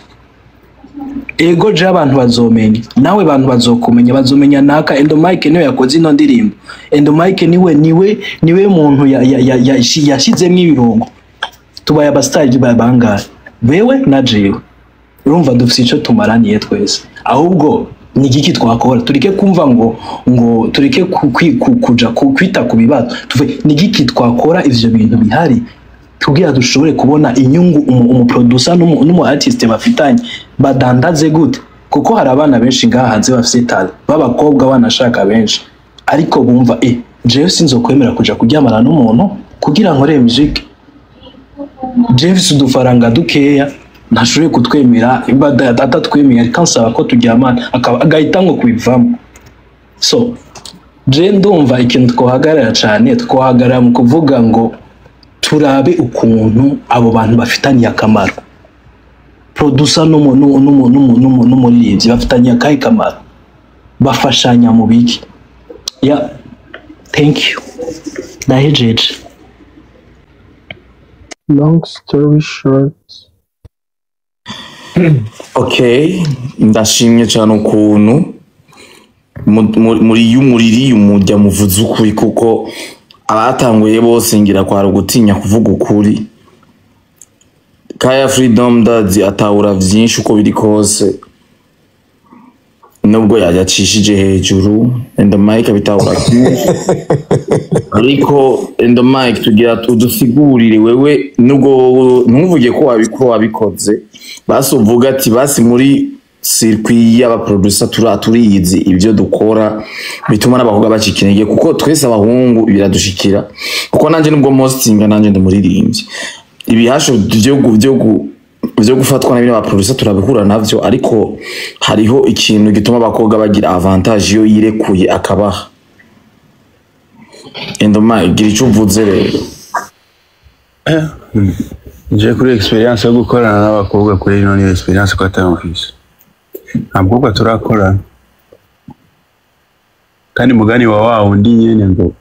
ego je abantu bazomenya, nawe abantu bazokumenya, bazomenya naka Endomike niwe yakoze ino ndirimbo. Endomike niwe muntu yashizemo ibirongo. Tubaye abastar bangahe bewe na jewe, urumva dufise ico tumaraniye twese. Ahubwo ni igiki twakora, tureke kumva ngo tureke kuja kwita ku bibazo, tuve ni igiki twakora ivyo bintu bihari kugira dushobore kubona inyungu umuproducer n'umu artist bafitanye badandaze gute. Kuko hari abana benshi ngaha hanze bafite talent b'abakobwa banashaka benshi, ariko bumva jewe sinzokwemera kuja kuryamana n'umuntu kugira nkore music. Jewe udufaranga dukeya ntashobore kutwemera, atatwemera kansaba ko turyamana agahita ngo kubivamo. So je ndumva ikintu twohagarara cyane, twohagarara mu kuvuga ngo turabe ukuntu abo bantu bafitanye akamaro, producer n'umuririmbyi bafitanye akahe kamaro. bafashanya mu biki ya thank you ndahejeje. Long story short, Okay, ndashimye cyane ukuntu muri y'umuriri umujya muvuze ukuri kuko abatanguye bose ngira kwa gutinya kuvuga ukuri. Kaya Freedom Daddy atahura vyinshi uko biri kose nubwo yacishije hejuru and the mic abitahura ariko and the mic tugira tudusigurire wewe nubwo ntuvuge ko wabikoze basi uvuga ati basi muri circuit y'aba producer turiyizi ibyo dukora bituma n'abakobwa bacikinege kuko twese abahungu biradushikira kuko nanje nubwo mostinga nanje ndumuririmbyi ibihasho byo gufatwa n'ibintu ba producer turabikura navyo ariko hariho ikintu gituma abakobwa bagira avantage yo yirekuye akabaha endoma gira icyo uvuze rero. Je kuri experience yo gukorana n'abakobwa kuri ino ni experience ko atamufise ntabwo turakora kandi mugani wa undi nyene ngo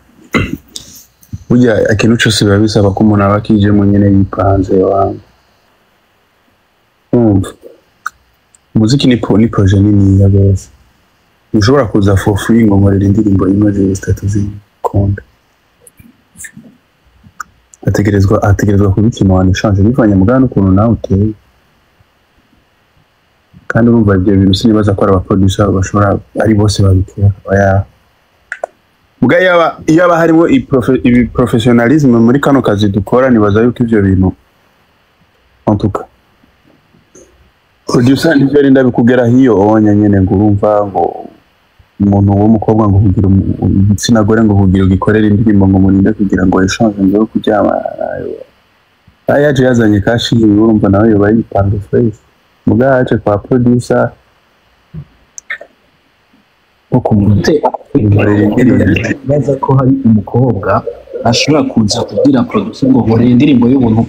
burya akintu cyose biba bisaba ko umuntu aba akijemo nyene yipanze wangu. Muziki ni projet nini ya bose ushobora kuza for free ngo nkorera indirimbo imaze 3 z'ikunda ategerezwa kubikina wana chance bivanye mugana ukuntu nawe uteye kandi urumva ibyo bintu sinibaza ko aba producer bashobora ari bose babikora oya muga yaba harimo ibi professionalism muri kano kazi dukora nibaza yuko ivyo bintu antuka producer nivyo rinda bikugera hiyo onye nyene ngo urumva ngo umuntu w'umukobwa ngo kugira igitsina gore ngo kugira ugikorera indirimbo ngo muninde kugira ngo eshanje ngo kujyama ayaje yazanye kashi urumva nawe yoba yipanga face mugaje kwa producer ukumute baza ko hari umukobwa ashobora kuza kugira producer ngo hore indirimbo y'ubuntu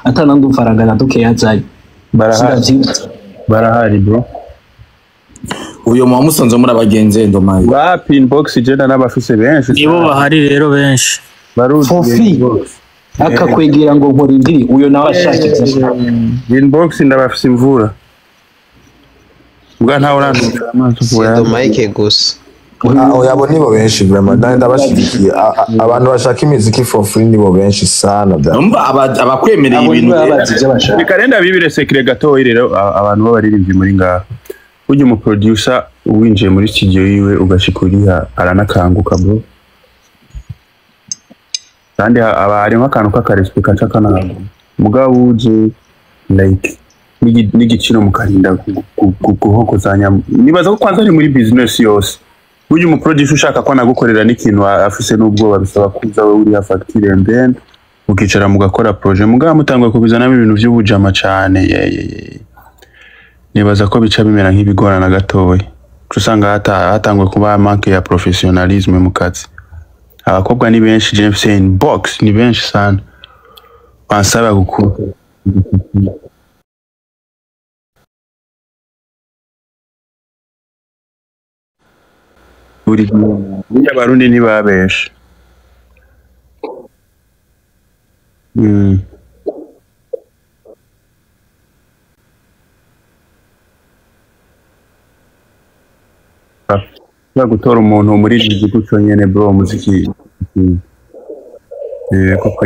atana ndufaranga na duke yazaye barahari bro uyo mu musanze muri abagenze ndomaye ba pinbox jenda n'abafise benshi nibo bahari rero benshi baruzi akakwegera ngo nkora indiri uyo nawe ashaka pinbox ndabafise imvura mbwa ntawe urandukira amaso Sido Mike gusa yabo nibo benshi vraiment ndabashigikiye abantu bashaka imiziki for free nibo benshi sana numva abakwemereye ibintu bikarenda bibire secret gato rero abantu babaririmbye muri ngaho uje mu producer winjiye muri studio yiwe ugashikuriha aranakanguka bro kandi harimo akantu k'akarespect kacakana mugabo uje like n'igiciro mukarinda guhokozanya nibaza ko kwanza ari muri business yose uje mu producer ushaka ko nagukorera n'ikintu afise n'ubwoba bisaba kuza we uri facture and then ukicara mugakora projet mugabo mutangwa kubizanamo ibintu by'ubujama cyane nibaza ko bica bimera nk'ibigorana gatoya usanga hatangwe kuba manke ya professionalism mu kazi abakobwa ni benshi James box ni benshi sana bansaba gukora uri abarundi ni babesha gutora umuntu muri iki gihugu nyene bro muziki koko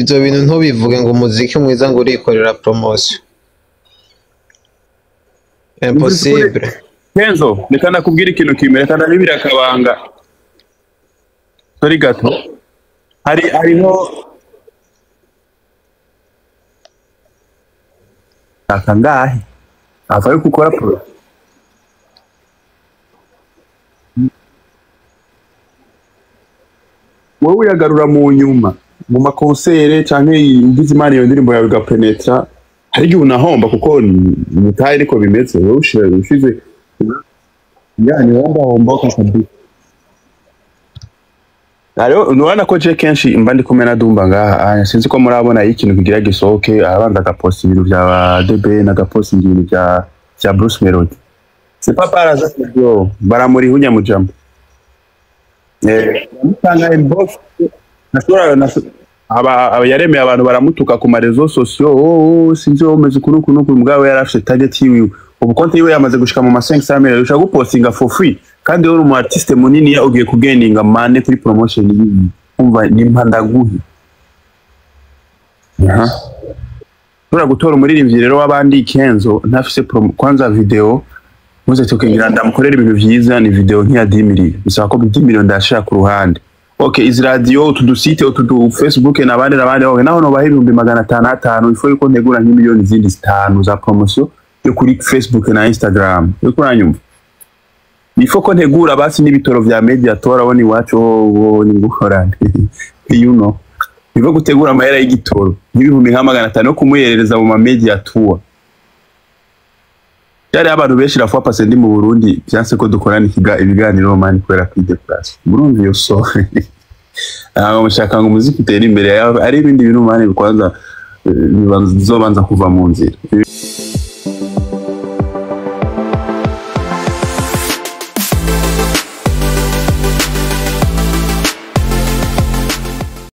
ivyo bintu ntubivuge ngo umuziki mwiza ngo urikorera promotion impossible. Kenzo reka nakubwira ikintu kimere kandi bibira akabanga sorry gato hariho akangahe afaye gukora pro wowe uyagarura mu nyuma mu makonsere canke ingize imana iyo ndirimbo yawe igapenetra hari igihe unahomba kuko mutaye ariko bimeze wowe ushize yani wamba homba kabisa Rero nubona ko je kenshi mba ndi kumwe na Dumba ngaha sinzi ko murabona ikintu kigira gisohoke abanza agaposta ibintu bya DB n'agaposta ibintu bya Bruce Melody. C'est pas par hasard que baramuri hunya mujambo. Mutanga inbox nasura aba yaremeye abantu baramutuka ku marezo sociaux sinzi umeze kunuku mugabo yarafite target yiwe ubu konti yiwe yamaze gushika mu ma 500,000 ushaka gupostinga for free kandi uri umu artiste munini ya ugiye kugendinga mane kuri promotion yiwe umva nimpandaguhi tura gutora umuririmbyi rero w'abandi Kenzo ntafise kwanza video muze tukengira ndamukorera ibintu vyiza ni video nk'iya 10 million bisaba ko 10 million ndashaka ku ruhande. Okay, izi radio utudusite utudu Facebook n'abandi okay naho no bahibumbi 500 ifo yuko ntegura nk'imiliyoni zindi 5 za promotion yo kuri Facebook na Instagram yo kuranyumva ifo ko ntegura basi n'ibitoro vya Mediator aboni wacu ni gukorana you know biva gutegura amahera y'igitoro n'ibihumbi 500 yo kumuyerereza mu Mediator yari abantu benshi rafa pase ndi mu Burundi byanse ko dukorana ibiganiro mani kwera kwide place Burundi yo so mushaka ngo umuziki utere imbere yawe ari ibindi bintu mani kwanza bizobanza kuva mu nzira.